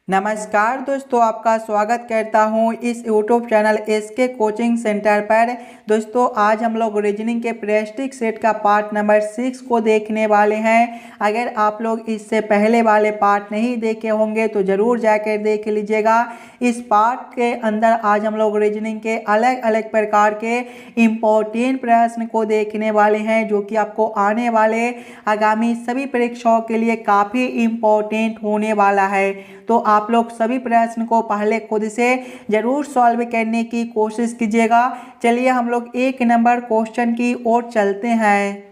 नमस्कार दोस्तों, आपका स्वागत करता हूं इस YouTube channel SK coaching centre पर। दोस्तों आज हम लोग रीजनिंग के प्रैक्टिस सेट का पार्ट नंबर 6 को देखने वाले हैं। अगर आप लोग इससे पहले वाले पार्ट नहीं देखे होंगे तो ज़रूर जाकर देख लीजिएगा। इस पार्ट के अंदर आज हम लोग रीजनिंग के अलग अलग प्रकार के इम्पोर्टेंट प्रश्न को देखने वाले हैं, जो कि आपको आने वाले आगामी सभी परीक्षाओं के लिए काफ़ी इम्पोर्टेंट होने वाला है। तो आप लोग सभी प्रश्न को पहले खुद से जरूर सॉल्व करने की कोशिश कीजिएगा। चलिए हम लोग एक नंबर क्वेश्चन की ओर चलते हैं।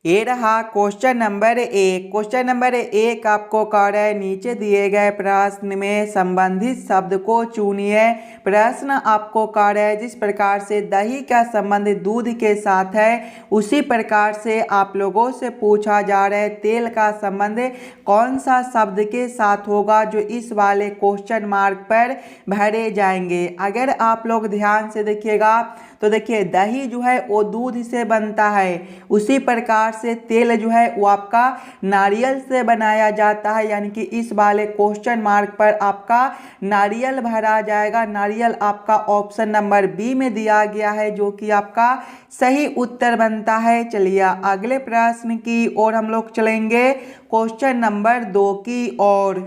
ये रहा क्वेश्चन नंबर 1। क्वेश्चन नंबर 1 आपको कह रहा है नीचे दिए गए प्रश्न में संबंधित शब्द को चुनिए। प्रश्न आपको कह रहा है जिस प्रकार से दही का संबंध दूध के साथ है, उसी प्रकार से आप लोगों से पूछा जा रहा है तेल का संबंध कौन सा शब्द के साथ होगा, जो इस वाले क्वेश्चन मार्क पर भरे जाएंगे। अगर आप लोग ध्यान से देखिएगा तो देखिए दही जो है वो दूध से बनता है, उसी प्रकार से तेल जो है वो आपका नारियल से बनाया जाता है। यानी कि इस वाले क्वेश्चन मार्क पर आपका नारियल भरा जाएगा। नारियल आपका ऑप्शन नंबर बी में दिया गया है, जो कि आपका सही उत्तर बनता है। चलिए अगले प्रश्न की ओर हम लोग चलेंगे, क्वेश्चन नंबर 2 की ओर।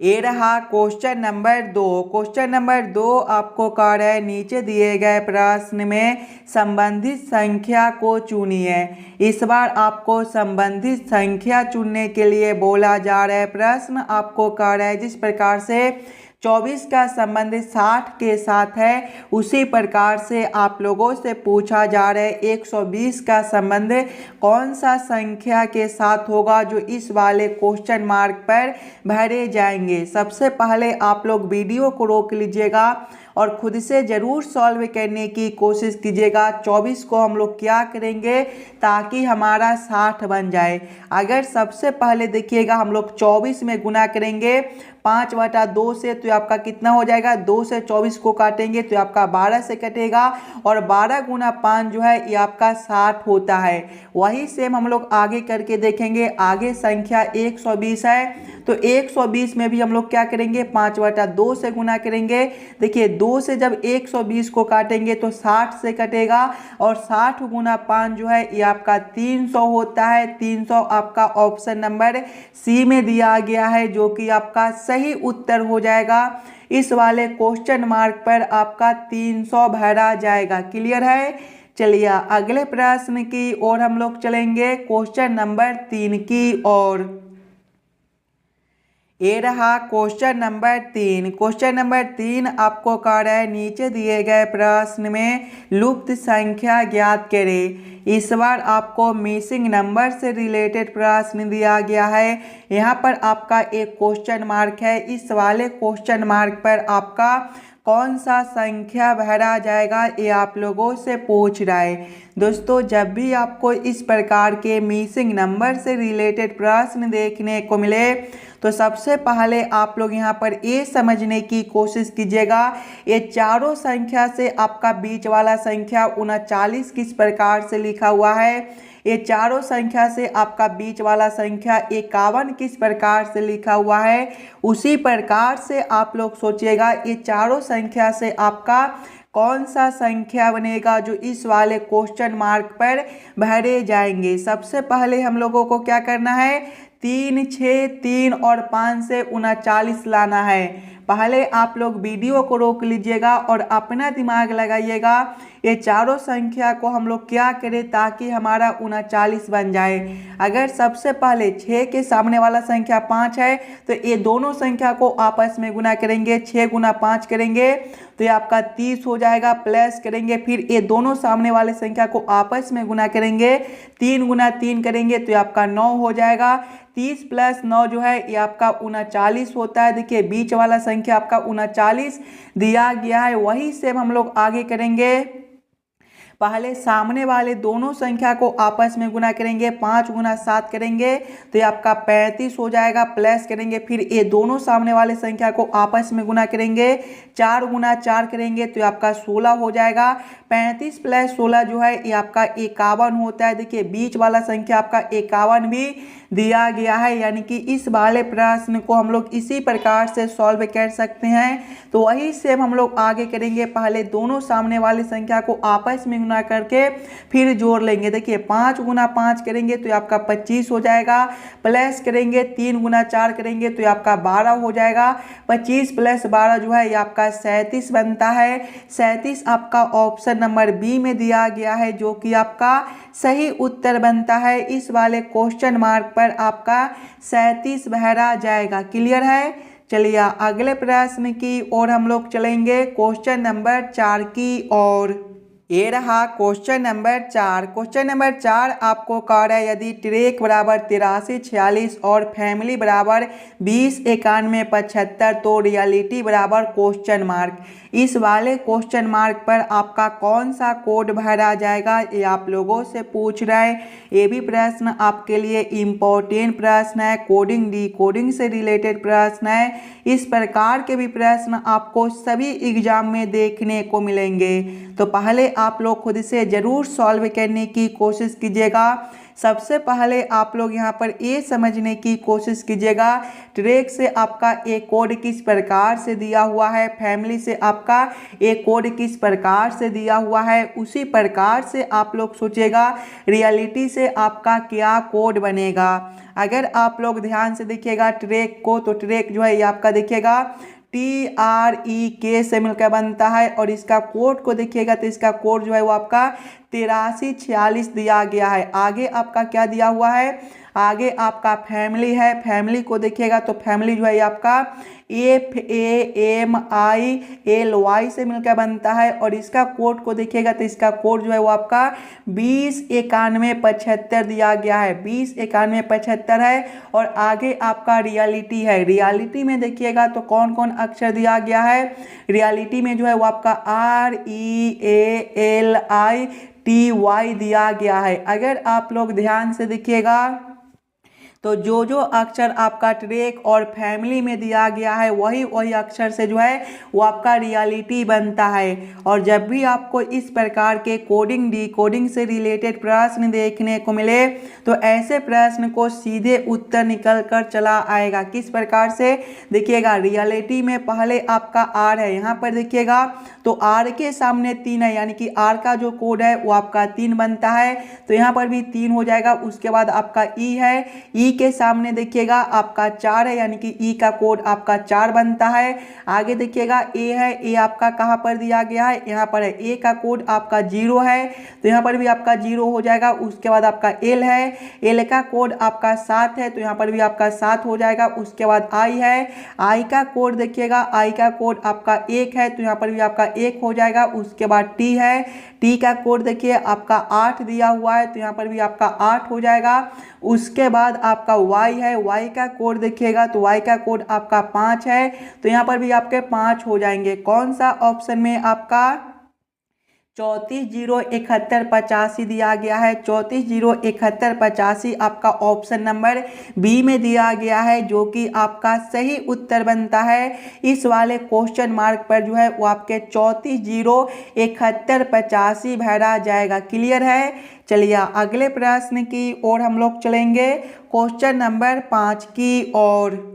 ये रहा क्वेश्चन नंबर 2। क्वेश्चन नंबर 2 आपको कह रहा है नीचे दिए गए प्रश्न में संबंधित संख्या को चुनिए। इस बार आपको संबंधित संख्या चुनने के लिए बोला जा रहा है। प्रश्न आपको कह रहा है जिस प्रकार से 24 का संबंध 60 के साथ है, उसी प्रकार से आप लोगों से पूछा जा रहा है 120 का संबंध कौन सा संख्या के साथ होगा, जो इस वाले क्वेश्चन मार्क पर भरे जाएंगे। सबसे पहले आप लोग वीडियो को रोक लीजिएगा और खुद से ज़रूर सॉल्व करने की कोशिश कीजिएगा। 24 को हम लोग क्या करेंगे ताकि हमारा 60 बन जाए। अगर सबसे पहले देखिएगा हम लोग 24 में गुना करेंगे 5/2 से, तो आपका कितना हो जाएगा, 2 से 24 को काटेंगे तो आपका 12 से कटेगा, और 12 गुना 5 जो है ये आपका 60 होता है। वही सेम हम लोग आगे करके देखेंगे। आगे संख्या 120 है, तो 120 में भी हम लोग क्या करेंगे 5/2 से गुना करेंगे। देखिए 2 से जब 120 को काटेंगे तो 60 से कटेगा, और 60 गुना 5 जो है ये आपका 300 होता है। 300 आपका ऑप्शन नंबर सी में दिया गया है, जो कि आपका सही उत्तर हो जाएगा। इस वाले क्वेश्चन मार्क पर आपका 300 भरा जाएगा। क्लियर है। चलिए अगले प्रश्न की ओर हम लोग चलेंगे, क्वेश्चन नंबर 3 की ओर। ये रहा क्वेश्चन नंबर 3। क्वेश्चन नंबर 3 आपको कह रहा है नीचे दिए गए प्रश्न में लुप्त संख्या ज्ञात करें। इस बार आपको मिसिंग नंबर से रिलेटेड प्रश्न दिया गया है। यहाँ पर आपका एक क्वेश्चन मार्क है। इस वाले क्वेश्चन मार्क पर आपका कौन सा संख्या भरा जाएगा ये आप लोगों से पूछ रहा है। दोस्तों जब भी आपको इस प्रकार के मिसिंग नंबर से रिलेटेड प्रश्न देखने को मिले तो सबसे पहले आप लोग यहाँ पर ये समझने की कोशिश कीजिएगा ये चारों संख्या से आपका बीच वाला संख्या 39 किस प्रकार से लिखा हुआ है, ये चारों संख्या से आपका बीच वाला संख्या 51 किस प्रकार से लिखा हुआ है। उसी प्रकार से आप लोग सोचिएगा ये चारों संख्या से आपका कौन सा संख्या बनेगा जो इस वाले क्वेश्चन मार्क पर भरे जाएंगे। सबसे पहले हम लोगों को क्या करना है, 3, 6, 3 और 5 से 39 लाना है। पहले आप लोग वीडियो को रोक लीजिएगा और अपना दिमाग लगाइएगा ये चारों संख्या को हम लोग क्या करें ताकि हमारा 39 बन जाए। अगर सबसे पहले 6 के सामने वाला संख्या 5 है तो ये दोनों संख्या को आपस में गुना करेंगे, 6 गुना 5 करेंगे तो ये आपका 30 हो जाएगा। प्लस करेंगे फिर ये दोनों सामने वाले संख्या को आपस में गुना करेंगे, 3 गुना 3 करेंगे तो ये आपका 9 हो जाएगा। 30 प्लस 9 जो है ये आपका 39 होता है। देखिए बीच वाला संख्या आपका 39 दिया गया है। वही सेम हम लोग आगे करेंगे। पहले सामने वाले दोनों संख्या को आपस में गुना करेंगे, 5 गुना 7 करेंगे तो ये आपका 35 हो जाएगा। प्लस करेंगे फिर ये दोनों सामने वाले संख्या को आपस में गुना करेंगे, 4 गुना 4 करेंगे तो ये आपका 16 हो जाएगा। 35 प्लस 16 जो है ये आपका 51 होता है। देखिए बीच वाला संख्या आपका 51 भी दिया गया है, यानी कि इस वाले प्रश्न को हम लोग इसी प्रकार से सॉल्व कर सकते हैं। तो वही सेम हम लोग आगे करेंगे, पहले दोनों सामने वाली संख्या को आपस में गुना करके फिर जोड़ लेंगे। देखिए 5 गुना 5 करेंगे तो ये आपका 25 हो जाएगा। प्लस करेंगे 3 गुना 4 करेंगे तो ये आपका 12 हो जाएगा। 25 प्लस 12 जो है ये आपका 37 बनता है। 37 आपका ऑप्शन नंबर बी में दिया गया है, जो कि आपका सही उत्तर बनता है। इस वाले क्वेश्चन मार्क पर आपका 37 भरा जाएगा। क्लियर है। चलिए अगले प्रश्न की ओर हम लोग चलेंगे, क्वेश्चन नंबर 4 की ओर। ये रहा क्वेश्चन नंबर 4। क्वेश्चन नंबर 4 आपको कह रहा है यदि ट्रेक बराबर 83 46 और फैमिली बराबर 20 91 75 तो रियलिटी बराबर क्वेश्चन मार्क। इस वाले क्वेश्चन मार्क पर आपका कौन सा कोड भरा जाएगा ये आप लोगों से पूछ रहा है। ये भी प्रश्न आपके लिए इम्पोर्टेंट प्रश्न है, कोडिंग डिकोडिंग से रिलेटेड प्रश्न है। इस प्रकार के भी प्रश्न आपको सभी एग्जाम में देखने को मिलेंगे, तो पहले आप लोग खुद से जरूर सॉल्व करने की कोशिश कीजिएगा। सबसे पहले आप लोग यहाँ पर ये समझने की कोशिश कीजिएगा ट्रेक से आपका एक कोड किस प्रकार से दिया हुआ है, फैमिली से आपका एक कोड किस प्रकार से दिया हुआ है, उसी प्रकार से आप लोग सोचेगा रियलिटी से आपका क्या कोड बनेगा। अगर आप लोग ध्यान से देखिएगा ट्रेक को, तो ट्रेक जो है ये आपका देखिएगा TREK से मिलकर बनता है, और इसका कोड को देखिएगा तो इसका कोड जो है वो आपका 83 46 दिया गया है। आगे आपका क्या दिया हुआ है, आगे आपका फैमिली है। फैमिली को देखिएगा तो फैमिली जो है आपका FAMILY से मिलकर बनता है, और इसका कोड को देखिएगा तो इसका कोड जो है वो आपका 20 91 75 दिया गया है। 20 91 75 है। और आगे आपका रियलिटी है। रियलिटी में देखिएगा तो कौन कौन अक्षर दिया गया है, रियलिटी में जो है वो आपका REALITY दिया गया है। अगर आप लोग ध्यान से देखिएगा तो जो जो अक्षर आपका ट्रेक और फैमिली में दिया गया है वही वही अक्षर से जो है वो आपका रियलिटी बनता है। और जब भी आपको इस प्रकार के कोडिंग डिकोडिंग से रिलेटेड प्रश्न देखने को मिले तो ऐसे प्रश्न को सीधे उत्तर निकल कर चला आएगा। किस प्रकार से देखिएगा, रियलिटी में पहले आपका R है, यहाँ पर देखिएगा तो R के सामने 3 है, यानी कि R का जो कोड है वो आपका 3 बनता है, तो यहाँ पर भी 3 हो जाएगा। उसके बाद आपका E है, E के सामने देखिएगा आपका 4 है, यानी कि ई का कोड आपका 4 बनता है। आगे देखिएगा ए है, ए आपका कहाँ पर दिया गया है, यहाँ पर है। ए का कोड आपका 0 है, तो यहाँ पर भी आपका 0 हो जाएगा। उसके बाद आपका एल है, एल का कोड आपका 7 है, तो यहाँ पर भी आपका 7 हो जाएगा। उसके बाद आई है, आई का कोड देखिएगा, आई का कोड आपका 1 है, तो यहाँ पर भी आपका 1 हो जाएगा। उसके बाद टी है, टी का कोड देखिए आपका 8 दिया हुआ है, तो यहाँ पर भी आपका 8 हो जाएगा। उसके बाद आपका y है, y का कोड देखिएगा तो y का कोड आपका 5 है, तो यहाँ पर भी आपके 5 हो जाएंगे। कौन सा ऑप्शन में आपका 34 0 71 85 दिया गया है। 34 0 71 85 आपका ऑप्शन नंबर बी में दिया गया है, जो कि आपका सही उत्तर बनता है। इस वाले क्वेश्चन मार्क पर जो है वो आपके 34 0 71 85 भरा जाएगा। क्लियर है। चलिए अगले प्रश्न की ओर हम लोग चलेंगे, क्वेश्चन नंबर 5 की ओर।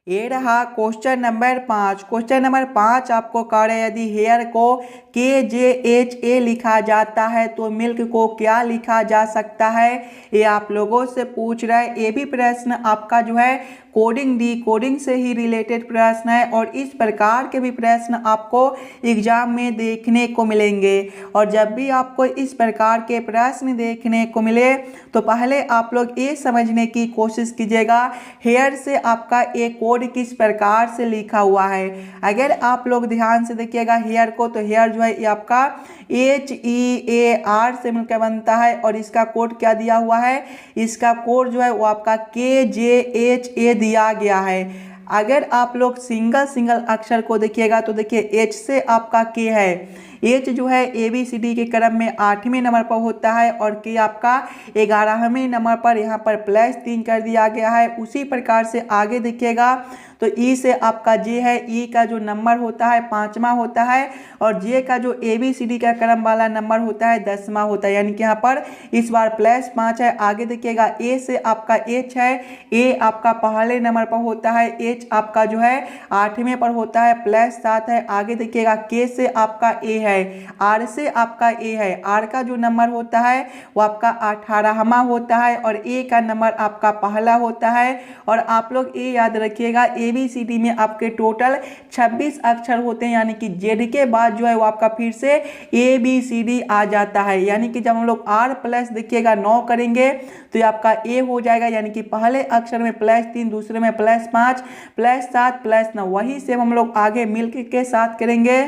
ये रहा क्वेश्चन नंबर 5। क्वेश्चन नंबर 5 आपको कह रहे यदि हेयर को KJHA लिखा जाता है तो मिल्क को क्या लिखा जा सकता है, ये आप लोगों से पूछ रहा है। ये भी प्रश्न आपका जो है कोडिंग डिकोडिंग से ही रिलेटेड प्रश्न है, और इस प्रकार के भी प्रश्न आपको एग्जाम में देखने को मिलेंगे। और जब भी आपको इस प्रकार के प्रश्न देखने को मिले तो पहले आप लोग ये समझने की कोशिश कीजिएगा हेयर से आपका एक कोड किस प्रकार से लिखा हुआ है। अगर आप लोग ध्यान से देखिएगा हेयर को, तो हेयर जो है ये आपका HEAR से मिलकर बनता है, और इसका कोड क्या दिया हुआ है, इसका कोड जो है वो आपका KJHA दिया गया है। अगर आप लोग सिंगल सिंगल अक्षर को देखिएगा तो देखिए H से आपका K है, एच जो है ABCD के क्रम में 8वें नंबर पर होता है और के आपका 11वें नंबर पर यहाँ पर +3 कर दिया गया है। उसी प्रकार से आगे देखिएगा तो ई से आपका जे है, ई का जो नंबर होता है 5वां होता है और जे का जो ABCD का क्रम वाला नंबर होता है 10वां होता है, यानी कि यहाँ पर इस बार +5 है। आगे देखिएगा ए से आपका एच है, ए आपका पहले नंबर पर होता है, एच आपका जो है 8वें पर होता है, +7 है। आगे देखिएगा के से आपका ए है, आर से आपका ए है, आर का जो नंबर होता है वो आपका 18वां होता है और ए का नंबर आपका पहला होता है। और आप लोग ये याद रखिएगा ABCD में आपके टोटल 26 अक्षर होते हैं, यानी कि जेड के बाद जो है वो आपका फिर से ABCD आ जाता है। यानी कि जब हम लोग R प्लस देखिएगा 9 करेंगे तो ये आपका ए हो जाएगा, यानी कि पहले अक्षर में +3, दूसरे में +5, +7, +9, वही से हम लोग आगे मिल्क के साथ करेंगे।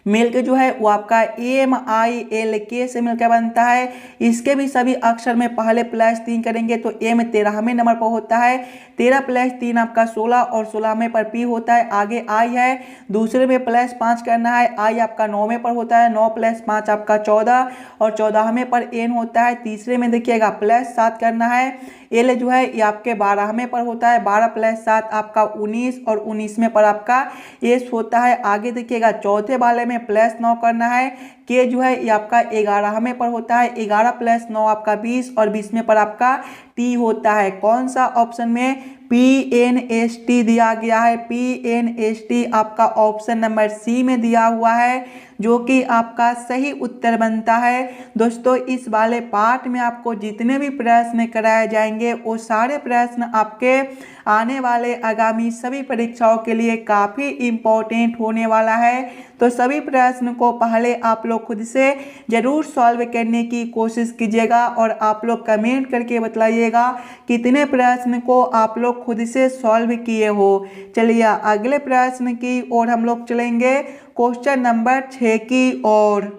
मिल्क जो है वो आपका MILK से मिलकर बनता है। इसके भी सभी अक्षर में पहले +3 करेंगे तो M 13वें नंबर पर होता है, 13 + 3 आपका 16 और 16वें पर P होता है। आगे I है, दूसरे में +5 करना है, I आपका 9वें पर होता है, 9 + 5 आपका 14 और 14वें पर N होता है। तीसरे में देखिएगा +7 करना है, L जो है ये आपके 12वें पर होता है, 12 + 7 आपका 19 और 19वें पर आपका S होता है। आगे देखिएगा चौथे वाले में +9 करना है, के जो है ये आपका 11वें पर होता है, 11 + 9 आपका 20 और 20वें पर आपका T होता है। कौन सा ऑप्शन में PNST दिया गया है? PNST आपका ऑप्शन नंबर सी में दिया हुआ है, जो कि आपका सही उत्तर बनता है। दोस्तों इस वाले पार्ट में आपको जितने भी प्रश्न कराए जाएंगे वो सारे प्रश्न आपके आने वाले आगामी सभी परीक्षाओं के लिए काफ़ी इम्पोर्टेंट होने वाला है। तो सभी प्रश्न को पहले आप लोग खुद से ज़रूर सॉल्व करने की कोशिश कीजिएगा और आप लोग कमेंट करके बताइएगा कितने प्रश्न को आप लोग खुद से सॉल्व किए हो। चलिए अगले प्रश्न की ओर हम लोग चलेंगे, क्वेश्चन नंबर 6 की ओर।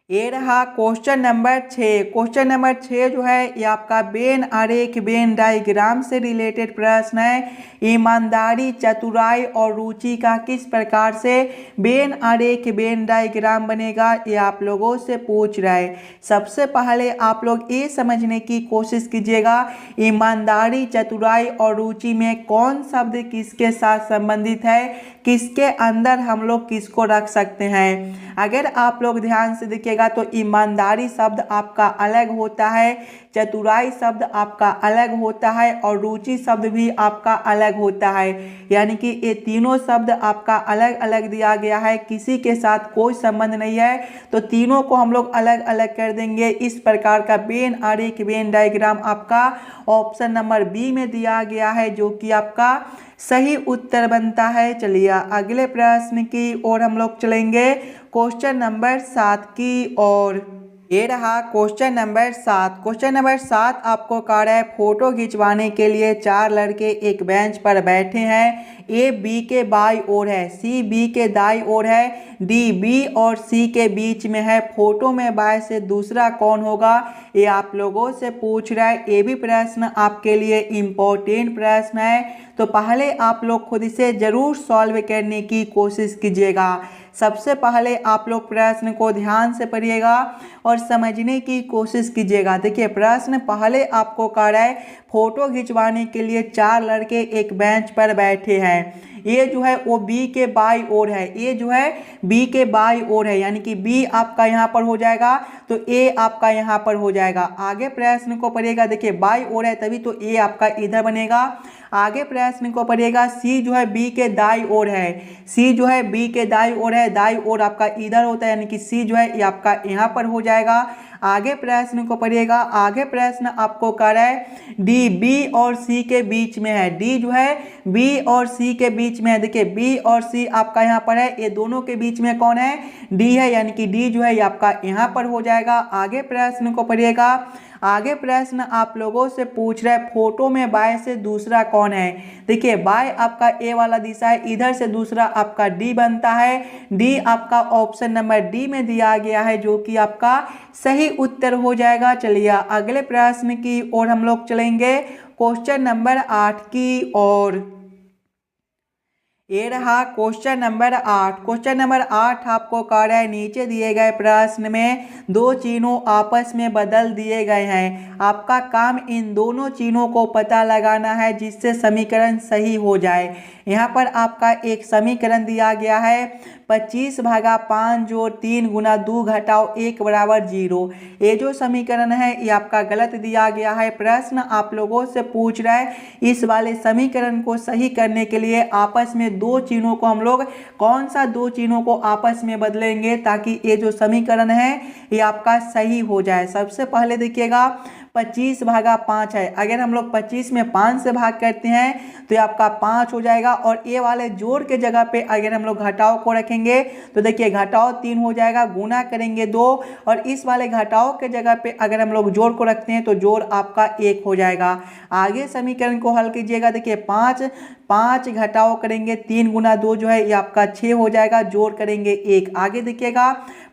ये रहा क्वेश्चन नंबर 6। क्वेश्चन नंबर 6 जो है ये आपका वेन आरेख वेन डायग्राम से रिलेटेड प्रश्न है। ईमानदारी, चतुराई और रुचि का किस प्रकार से वेन आरेख वेन डायग्राम बनेगा, ये आप लोगों से पूछ रहा है। सबसे पहले आप लोग ये समझने की कोशिश कीजिएगा ईमानदारी, चतुराई और रुचि में कौन शब्द किसके साथ संबंधित है, किसके अंदर हम लोग किसको रख सकते हैं। अगर आप लोग ध्यान से देखिएगा तो ईमानदारी शब्द आपका अलग होता है, चतुराई शब्द आपका अलग होता है और रुचि शब्द भी आपका अलग होता है। यानी कि ये तीनों शब्द आपका अलग अलग दिया गया है, किसी के साथ कोई संबंध नहीं है। तो तीनों को हम लोग अलग अलग कर देंगे। इस प्रकार का वेन आरेख वेन डायग्राम आपका ऑप्शन नंबर बी में दिया गया है, जो कि आपका सही उत्तर बनता है। चलिए अगले प्रश्न की ओर हम लोग चलेंगे, क्वेश्चन नंबर 7 की ओर। ये रहा क्वेश्चन नंबर 7। क्वेश्चन नंबर 7 आपको कह रहा है फोटो खिंचवाने के लिए 4 लड़के एक बेंच पर बैठे हैं। ए बी के बाई ओर है, सी बी के दाई ओर है, डी बी और सी के बीच में है। फोटो में बाएं से दूसरा कौन होगा, ये आप लोगों से पूछ रहा है। ये भी प्रश्न आपके लिए इम्पोर्टेंट प्रश्न है, तो पहले आप लोग खुद से ज़रूर सॉल्व करने की कोशिश कीजिएगा। सबसे पहले आप लोग प्रश्न को ध्यान से पढ़िएगा और समझने की कोशिश कीजिएगा। देखिए प्रश्न पहले आपको कह रहा है फोटो खिंचवाने के लिए 4 लड़के एक बेंच पर बैठे हैं। ये जो है वो बी के बाई ओर है, ये जो है बी के बाई ओर है, यानी कि बी आपका यहाँ पर हो जाएगा तो ए आपका यहाँ पर हो जाएगा। आगे प्रश्न को पढ़िएगा, देखिए बाई ओर है तभी तो ए आपका इधर बनेगा। आगे प्रश्न को पढ़िएगा, सी जो है बी के दाई ओर है, सी जो है बी के दाई ओर है, दाई ओर आपका इधर होता है, यानी कि सी जो है ये आपका यहाँ पर हो जाएगा। आगे प्रश्न को पढ़िएगा, आगे प्रश्न आपको कह रहा है डी बी और सी के बीच में है, डी जो है बी और सी के बीच में है। देखिए बी और सी आपका यहाँ पर है, ये दोनों के बीच में कौन है, डी है, यानी कि डी जो है ये आपका यहाँ पर हो जाएगा। आगे प्रश्न को पढ़िएगा, आगे प्रश्न आप लोगों से पूछ रहा है फोटो में बाएं से दूसरा कौन है। देखिए बाएं आपका ए वाला दिशा है, इधर से दूसरा आपका डी बनता है। डी आपका ऑप्शन नंबर डी में दिया गया है, जो कि आपका सही उत्तर हो जाएगा। चलिए अगले प्रश्न की ओर हम लोग चलेंगे, क्वेश्चन नंबर 8 की ओर। ये रहा क्वेश्चन नंबर 8। क्वेश्चन नंबर 8 आपको कह रहा है नीचे दिए गए प्रश्न में दो चिन्हों आपस में बदल दिए गए हैं। आपका काम इन दोनों चिन्हों को पता लगाना है जिससे समीकरण सही हो जाए। यहाँ पर आपका एक समीकरण दिया गया है 25/5 जोड़ 3 गुना 2 घटाओ 1 बराबर 0। ये जो समीकरण है ये आपका गलत दिया गया है। प्रश्न आप लोगों से पूछ रहा है इस वाले समीकरण को सही करने के लिए आपस में दो चिन्हों को हम लोग कौन सा दो चिन्हों को आपस में बदलेंगे ताकि ये जो समीकरण है ये आपका सही हो जाए। सबसे पहले देखिएगा 25/5 है। अगर हम लोग 25 में 5 से भाग करते हैं तो ये आपका 5 हो जाएगा और ये वाले जोड़ के जगह पे अगर हम लोग घटाव को रखेंगे तो देखिए घटाव 3 हो जाएगा, गुना करेंगे 2 और इस वाले घटाव के जगह पे अगर हम लोग जोड़ को रखते हैं तो जोड़ आपका 1 हो जाएगा। आगे समीकरण को हल कीजिएगा। देखिए 5 घटाव करेंगे 3 गुना 2 जो है ये आपका 6 हो जाएगा, जोड़ करेंगे 1। आगे देखिएगा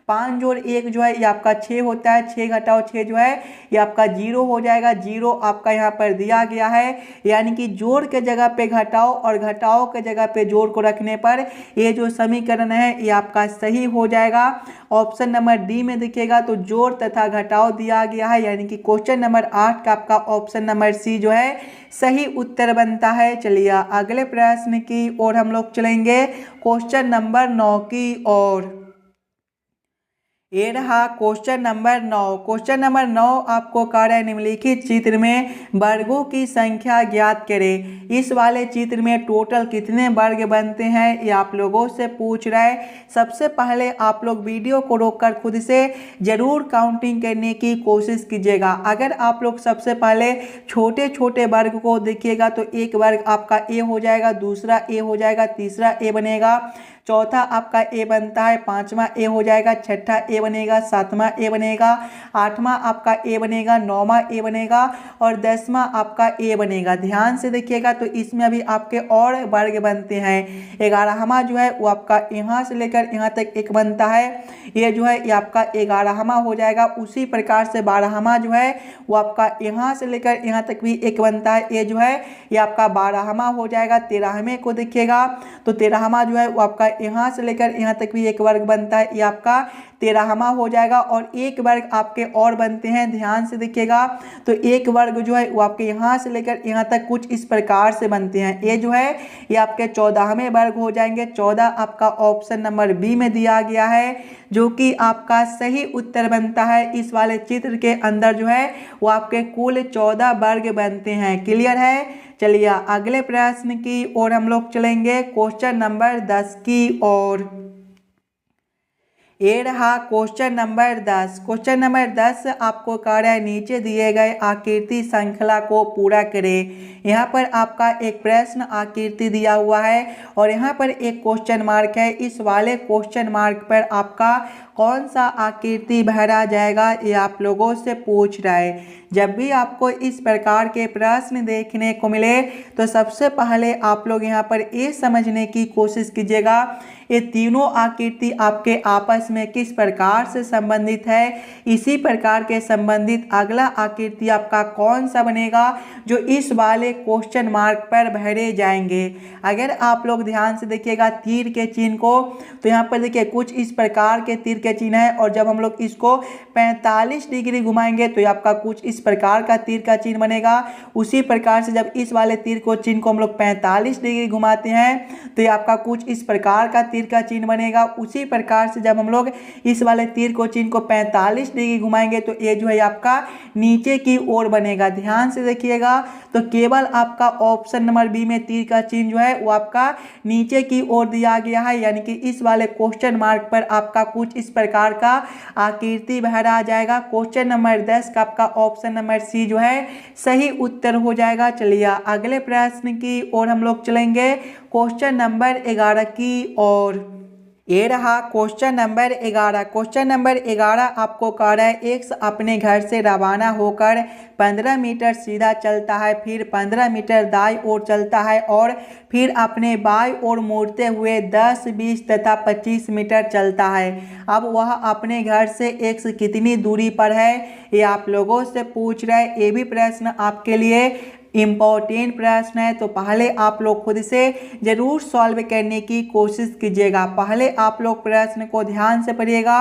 5 जोड़ 1 जो है ये आपका 6 होता है, 6 घटाओ 6 जो है ये आपका 0 हो जाएगा। 0 आपका यहाँ पर दिया गया है, यानी कि जोड़ के जगह पे घटाओ और घटाओ के जगह पे जोड़ को रखने पर ये जो समीकरण है ये आपका सही हो जाएगा। ऑप्शन नंबर डी में देखिएगा तो जोड़ तथा घटाओ दिया गया है, यानी कि क्वेश्चन नंबर 8 का आपका ऑप्शन नंबर सी जो है सही उत्तर बनता है। चलिए अगले प्रश्न की ओर हम लोग चलेंगे, क्वेश्चन नंबर 9 की ओर। ये रहा क्वेश्चन नंबर 9। क्वेश्चन नंबर 9 आपको कह रहा है निम्नलिखित चित्र में वर्गों की संख्या ज्ञात करें। इस वाले चित्र में टोटल कितने वर्ग बनते हैं ये आप लोगों से पूछ रहा है। सबसे पहले आप लोग वीडियो को रोककर खुद से जरूर काउंटिंग करने की कोशिश कीजिएगा। अगर आप लोग सबसे पहले छोटे छोटे वर्ग को देखिएगा तो एक वर्ग आपका ए हो जाएगा, दूसरा ए हो जाएगा, तीसरा ए बनेगा, चौथा आपका ए बनता है, पांचवा ए हो जाएगा, छठा ए बनेगा, सातवां ए बनेगा, आठवां आपका ए बनेगा, नौवां ए बनेगा और 10वां आपका ए बनेगा। ध्यान से देखिएगा तो इसमें अभी आपके और वर्ग बनते हैं। 11वां जो है वो आपका यहाँ से लेकर यहाँ तक एक बनता है, ये जो है ये आपका 11वां हो जाएगा। उसी प्रकार से 12वां जो है वो आपका यहाँ से लेकर यहाँ तक भी एक बनता है, ये जो है ये आपका 12वां हो जाएगा। 13वें को देखिएगा तो 13वां जो है वो आपका यहाँ से लेकर यहाँ तक भी एक वर्ग बनता है, ये आपका 13वां हो जाएगा। और एक वर्ग आपके और बनते हैं, ध्यान से देखिएगा तो एक वर्ग जो है वो आपके यहाँ से लेकर यहाँ तक कुछ इस प्रकार से बनते हैं। ये जो है ये आपके 14वें वर्ग हो जाएंगे। 14 आपका ऑप्शन नंबर बी में दिया गया है जो कि आपका सही उत्तर बनता है। इस वाले चित्र के अंदर जो है वो आपके कुल 14 वर्ग बनते हैं। क्लियर है। चलिए अगले प्रश्न की ओर हम लोग चलेंगे, क्वेश्चन नंबर 10 की ओर। ये रहा क्वेश्चन नंबर 10। क्वेश्चन नंबर 10 आपको कह रहा है नीचे दिए गए आकृति श्रृंखला को पूरा करें। यहाँ पर आपका एक प्रश्न आकृति दिया हुआ है और यहाँ पर एक क्वेश्चन मार्क है। इस वाले क्वेश्चन मार्क पर आपका कौन सा आकृति भरा जाएगा ये आप लोगों से पूछ रहा है। जब भी आपको इस प्रकार के प्रश्न देखने को मिले तो सबसे पहले आप लोग यहाँ पर ये समझने की कोशिश कीजिएगा ये तीनों आकृति आपके आपस में किस प्रकार से संबंधित है। इसी प्रकार के संबंधित अगला आकृति आपका कौन सा बनेगा जो इस वाले क्वेश्चन मार्क पर भरे जाएंगे। अगर आप लोग ध्यान से देखिएगा तीर के चिन्ह को तो यहाँ पर देखिए कुछ इस प्रकार के तीर के चिन्ह है और जब हम लोग इसको 45 डिग्री घुमाएंगे तो ये आपका कुछ इस प्रकार का तीर का चिन्ह बनेगा। उसी प्रकार से जब इस वाले तीर को चिन्ह को हम लोग 45 डिग्री घुमाते हैं तो ये आपका कुछ इस प्रकार का तीर का चिन्ह बनेगा। उसी प्रकार से जब हम लोग इस वाले तीर को चिन्ह को 45 डिग्री घुमाएंगे तो ये जो है आपका नीचे की ओर बनेगा। ध्यान से देखिएगा तो केवल आपका ऑप्शन नंबर बी में तीर का चिन्ह जो है वो आपका नीचे की ओर दिया गया है, यानी कि इस वाले क्वेश्चन मार्क पर आपका कुछ इस प्रकार का आकृति भरा जाएगा। क्वेश्चन नंबर 10 का आपका ऑप्शन नंबर सी जो है सही उत्तर हो जाएगा। चलिए अगले प्रश्न की ओर हम लोग चलेंगे, क्वेश्चन नंबर 11 की ओर। ये रहा क्वेश्चन नंबर 11। क्वेश्चन नंबर 11 आपको कह रहा है एक्स अपने घर से रवाना होकर 15 मीटर सीधा चलता है, फिर 15 मीटर दाईं ओर चलता है और फिर अपने बाईं ओर मुड़ते हुए 10, 20 तथा 25 मीटर चलता है। अब वह अपने घर से एक्स कितनी दूरी पर है ये आप लोगों से पूछ रहा है। ये भी प्रश्न आपके लिए इम्पोर्टेंट प्रश्न है, तो पहले आप लोग खुद से ज़रूर सॉल्व करने की कोशिश कीजिएगा। पहले आप लोग प्रश्न को ध्यान से पढ़िएगा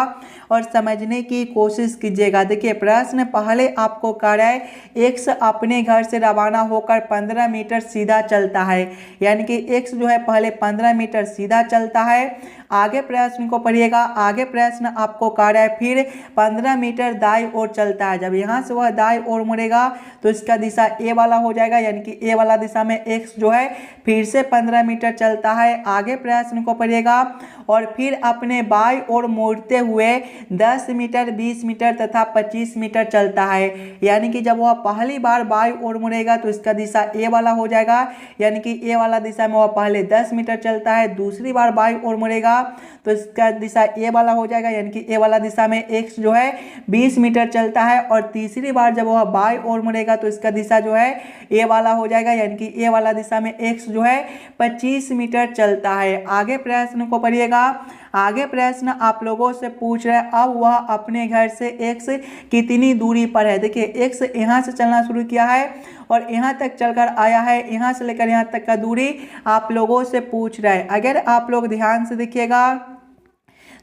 और समझने की कोशिश कीजिएगा। देखिए प्रश्न पहले आपको कह रहा है एक्स अपने घर से रवाना होकर 15 मीटर सीधा चलता है, यानी कि एक्स जो है पहले 15 मीटर सीधा चलता है। आगे प्रश्न को पढ़िएगा। आगे प्रश्न आपको कह रहा है फिर 15 मीटर दाईं ओर चलता है। जब यहाँ से वह दाईं ओर मुड़ेगा तो इसका दिशा ए वाला हो जाएगा, यानी कि ए वाला दिशा में एक्स जो है फिर से 15 मीटर चलता है। आगे प्रश्न को पढ़िएगा और फिर अपने बाईं ओर मोड़ते हुए 10 मीटर, 20 मीटर तथा 25 मीटर चलता है, यानी कि जब वह पहली बार बाईं ओर मुड़ेगा तो इसका दिशा ए वाला हो जाएगा, यानी कि ए वाला दिशा में वह पहले 10 मीटर चलता है। दूसरी बार बाईं ओर मुड़ेगा तो इसका दिशा ए वाला हो जाएगा, यानी कि ए वाला दिशा में एक्स जो है 20 मीटर चलता है। और तीसरी बार जब वह बाईं ओर मुड़ेगा तो इसका दिशा जो है ए वाला हो जाएगा, यानी कि ए वाला दिशा में एक्स जो है 25 मीटर चलता है। आगे प्रश्न को पढ़िएगा। आगे प्रश्न आप लोगों से पूछ रहा है अब वह अपने घर से एक्स कितनी दूरी पर है। देखिए एक्स यहाँ से चलना शुरू किया है और यहाँ तक चलकर आया है, यहाँ से लेकर यहाँ तक का दूरी आप लोगों से पूछ रहा है। अगर आप लोग ध्यान से देखिएगा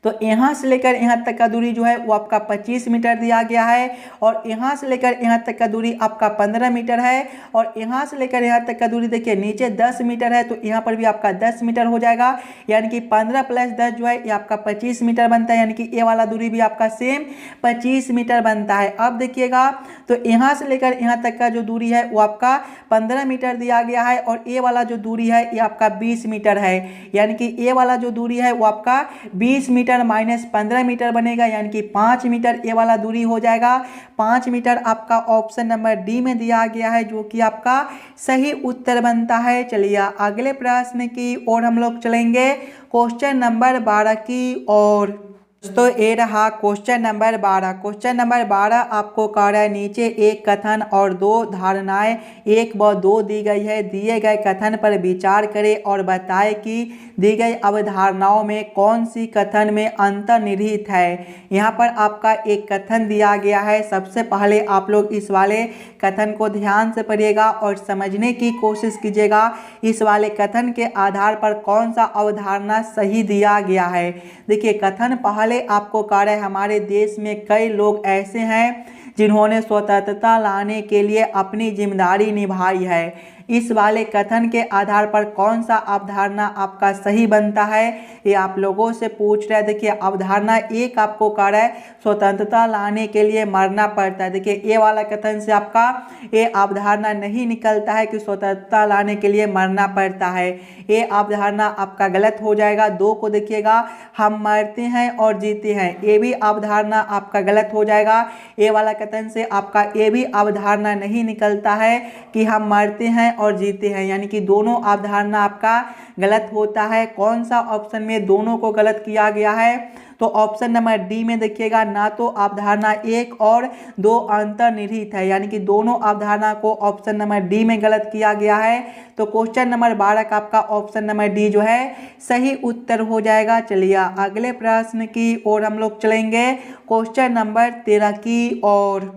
तो यहाँ से लेकर यहाँ तक का दूरी जो है वो आपका 25 मीटर दिया गया है, और यहाँ से लेकर यहाँ तक का दूरी आपका 15 मीटर है, और यहाँ से लेकर यहाँ तक का दूरी देखिए नीचे 10 मीटर है, तो यहाँ पर भी आपका 10 मीटर हो जाएगा, यानी कि 15 + 10 जो है ये आपका 25 मीटर बनता है, यानी कि ये वाला दूरी भी आपका सेम 25 मीटर बनता है। अब देखिएगा तो यहाँ से लेकर यहाँ तक का जो दूरी है वो आपका 15 मीटर दिया गया है, और ये वाला जो दूरी है ये आपका 20 मीटर है, यानी कि ये वाला जो दूरी है वो आपका 20 मीटर माइनस 15 मीटर बनेगा, यानी कि 5 मीटर ये वाला दूरी हो जाएगा। 5 मीटर आपका ऑप्शन नंबर डी में दिया गया है, जो कि आपका सही उत्तर बनता है। चलिए अगले प्रश्न की ओर हम लोग चलेंगे, क्वेश्चन नंबर 12 की ओर। दोस्तों ये रहा क्वेश्चन नंबर 12। क्वेश्चन नंबर 12 आपको कह रहा है नीचे एक कथन और दो धारणाएं 1 व 2 दी गई है। दिए गए कथन पर विचार करें और बताएं कि दी गई अवधारणाओं में कौन सी कथन में अंतर्निहित है। यहाँ पर आपका एक कथन दिया गया है। सबसे पहले आप लोग इस वाले कथन को ध्यान से पढ़िएगा और समझने की कोशिश कीजिएगा इस वाले कथन के आधार पर कौन सा अवधारणा सही दिया गया है। देखिए कथन पहले आपको कह रहा है हमारे देश में कई लोग ऐसे हैं जिन्होंने स्वतंत्रता लाने के लिए अपनी जिम्मेदारी निभाई है। इस वाले कथन के आधार पर कौन सा अवधारणा आपका सही बनता है ये आप लोगों से पूछ रहे हैं। देखिए अवधारणा 1 आपको कह रहा है स्वतंत्रता लाने के लिए मरना पड़ता है। देखिए ये वाला कथन से आपका ये अवधारणा नहीं निकलता है कि स्वतंत्रता लाने के लिए मरना पड़ता है, ये अवधारणा आपका गलत हो जाएगा। 2 को देखिएगा हम मरते हैं और जीते हैं, ये भी अवधारणा आपका गलत हो जाएगा। ये वाला कथन से आपका ये भी अवधारणा नहीं निकलता है कि हम मरते हैं और जीते हैं, यानी कि दोनों अवधारणा आपका गलत होता है। कौन सा ऑप्शन में दोनों को गलत किया गया है, तो ऑप्शन नंबर डी में देखिएगा ना तो अवधारणा 1 और 2 अंतर्निहित है, यानी कि दोनों अवधारणा को ऑप्शन नंबर डी में गलत किया गया है। तो क्वेश्चन नंबर 12 का आपका ऑप्शन नंबर डी जो है सही उत्तर हो जाएगा। चलिए अगले प्रश्न की ओर हम लोग चलेंगे, क्वेश्चन नंबर 13 की ओर।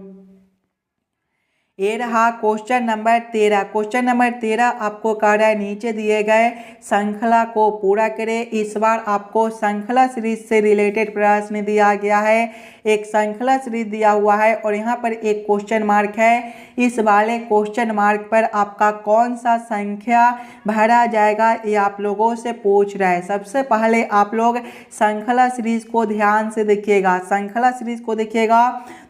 ये रहा क्वेश्चन नंबर 13। क्वेश्चन नंबर 13 आपको कह रहा है नीचे दिए गए श्रृंखला को पूरा करें। इस बार आपको श्रृंखला सीरीज से रिलेटेड प्रश्न दिया गया है। एक श्रृंखला सीरीज दिया हुआ है और यहाँ पर एक क्वेश्चन मार्क है। इस वाले क्वेश्चन मार्क पर आपका कौन सा संख्या भरा जाएगा ये आप लोगों से पूछ रहा है। सबसे पहले आप लोग श्रृंखला सीरीज को ध्यान से देखिएगा। श्रृंखला सीरीज को देखिएगा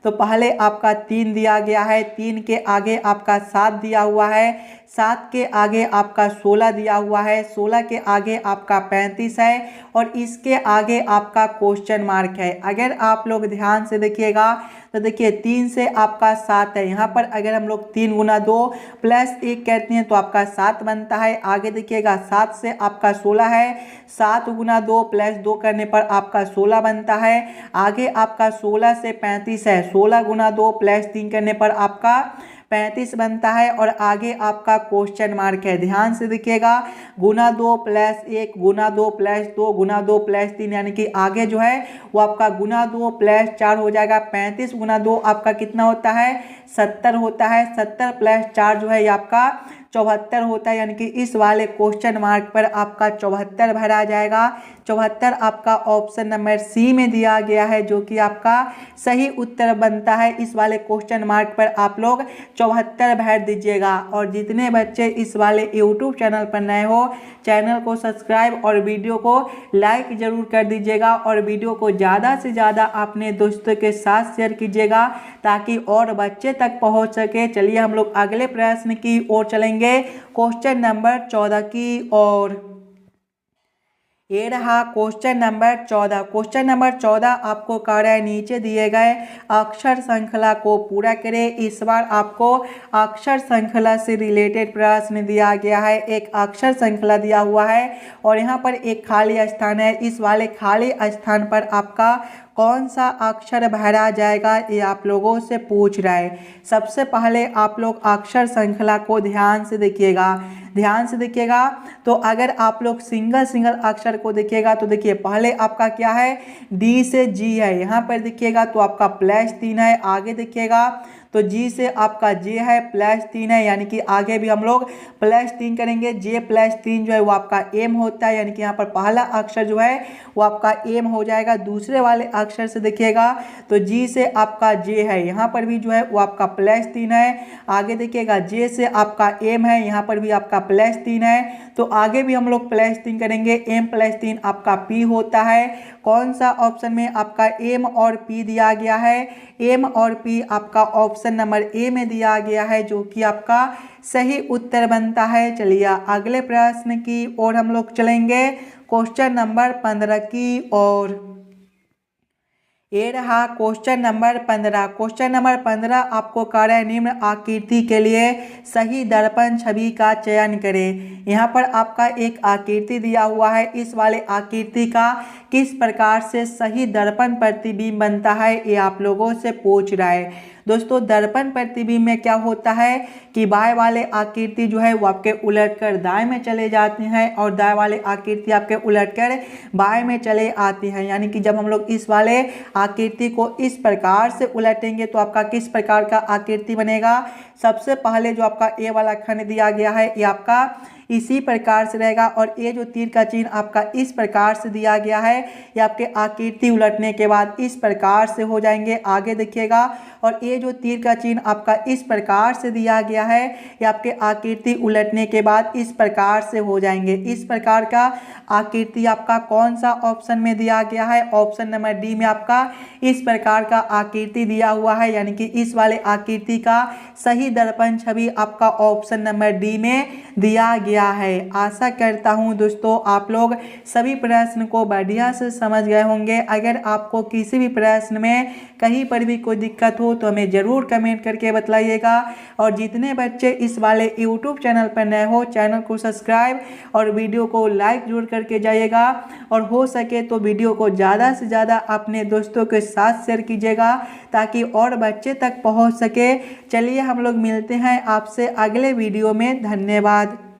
तो पहले आपका 3 दिया गया है, 3 के आगे आपका 7 दिया हुआ है, 7 के आगे आपका 16 दिया हुआ है, 16 के आगे आपका 35 है और इसके आगे आपका क्वेश्चन मार्क है। अगर आप लोग ध्यान से देखिएगा तो देखिए 3 से आपका 7 है, यहाँ पर अगर हम लोग 3 × 2 + 1 कहते हैं तो आपका 7 बनता है। आगे देखिएगा 7 से आपका 16 है, 7 × 2 + 2 करने पर आपका 16 बनता है। आगे आपका 16 से 35 है, 16 × 2 + 3 करने पर आपका 35 बनता है और आगे आपका क्वेश्चन मार्क है। ध्यान से देखिएगा, गुना 2 प्लस 1 गुना 2 प्लस 2 गुना 2 प्लस 3 यानी कि आगे जो है वो आपका गुना 2 प्लस 4 हो जाएगा। 35 गुना 2 आपका कितना होता है 70 होता है। 70 प्लस 4 जो है ये आपका 74 होता है, यानी कि इस वाले क्वेश्चन मार्क पर आपका 74 भरा जाएगा। 74 आपका ऑप्शन नंबर सी में दिया गया है, जो कि आपका सही उत्तर बनता है। इस वाले क्वेश्चन मार्क पर आप लोग 74 भर दीजिएगा। और जितने बच्चे इस वाले यूट्यूब चैनल पर नए हो, चैनल को सब्सक्राइब और वीडियो को लाइक जरूर कर दीजिएगा और वीडियो को ज़्यादा से ज़्यादा अपने दोस्तों के साथ शेयर कीजिएगा ताकि और बच्चे तक पहुंच सके। चलिए हम लोग अगले प्रश्न की ओर चलेंगे, क्वेश्चन नंबर 14 की ओर। ये रहा क्वेश्चन नंबर 14। क्वेश्चन नंबर 14 आपको कह रहा है नीचे दिए गए अक्षर श्रृंखला को पूरा करें। इस बार आपको अक्षर श्रृंखला से रिलेटेड प्रश्न दिया गया है। एक अक्षर श्रृंखला दिया हुआ है और यहाँ पर एक खाली स्थान है। इस वाले खाली स्थान पर आपका कौन सा अक्षर भरा जाएगा ये आप लोगों से पूछ रहा है। सबसे पहले आप लोग अक्षर श्रृंखला को ध्यान से देखिएगा। ध्यान से देखिएगा तो अगर आप लोग सिंगल सिंगल अक्षर को देखिएगा तो देखिए पहले आपका क्या है डी से जी है। यहाँ पर देखिएगा तो आपका +3 है। आगे देखिएगा तो जी से आपका जे है +3 है, यानी कि आगे भी हम लोग +3 करेंगे। जे +3 जो है वो आपका एम होता है, यानी कि यहाँ पर पहला अक्षर जो है वो आपका एम हो जाएगा। दूसरे वाले अक्षर से देखिएगा तो जी से आपका जे है, यहाँ पर भी जो है वो आपका +3 है। आगे देखिएगा जे से आपका एम है, यहाँ पर भी आपका +3 है। तो आगे भी हम लोग +3 करेंगे। एम +3 आपका पी होता है। कौन सा ऑप्शन में आपका एम और पी दिया गया है? एम और पी आपका ऑप्शन नंबर ए में दिया गया है, जो कि आपका सही उत्तर बनता है। चलिए अगले प्रश्न की ओर हम लोग चलेंगे, क्वेश्चन नंबर 15 की ओर। ये रहा क्वेश्चन नंबर 15। क्वेश्चन नंबर 15 आपको कह रहा है निम्न आकृति के लिए सही दर्पण छवि का चयन करें। यहाँ पर आपका एक आकृति दिया हुआ है। इस वाले आकृति का किस प्रकार से सही दर्पण प्रतिबिंब बनता है ये आप लोगों से पूछ रहा है। दोस्तों दर्पण प्रतिबिंब में क्या होता है कि बाएं वाले आकृति जो है वो आपके उलटकर दाएं में चले जाते हैं और दाएं वाले आकृति आपके उलटकर बाएं में चले आती हैं। यानी कि जब हम लोग इस वाले आकृति को इस प्रकार से उलटेंगे तो आपका किस प्रकार का आकृति बनेगा। सबसे पहले जो आपका ए वाला खंड दिया गया है ये आपका इसी प्रकार से रहेगा और ये जो तीर का चिन्ह आपका इस प्रकार से दिया गया है ये आपके आकृति उलटने के बाद इस प्रकार से हो जाएंगे। आगे देखिएगा और ये जो तीर का चिन्ह आपका इस प्रकार से दिया गया है ये आपके आकृति उलटने के बाद इस प्रकार से हो जाएंगे। इस प्रकार का आकृति आपका कौन सा ऑप्शन में दिया गया है? ऑप्शन नंबर डी में आपका इस प्रकार का आकृति दिया हुआ है, यानी कि इस वाले आकृति का सही दर्पण छवि आपका ऑप्शन नंबर डी में दिया गया है। आशा करता हूं दोस्तों आप लोग सभी प्रश्न को बढ़िया से समझ गए होंगे। अगर आपको किसी भी प्रश्न में कहीं पर भी कोई दिक्कत हो तो हमें ज़रूर कमेंट करके बताइएगा। और जितने बच्चे इस वाले यूट्यूब चैनल पर नए हो चैनल को सब्सक्राइब और वीडियो को लाइक जरूर करके जाइएगा और हो सके तो वीडियो को ज़्यादा से ज़्यादा अपने दोस्तों के साथ शेयर कीजिएगा ताकि और बच्चे तक पहुंच सके। चलिए हम लोग मिलते हैं आपसे अगले वीडियो में। धन्यवाद।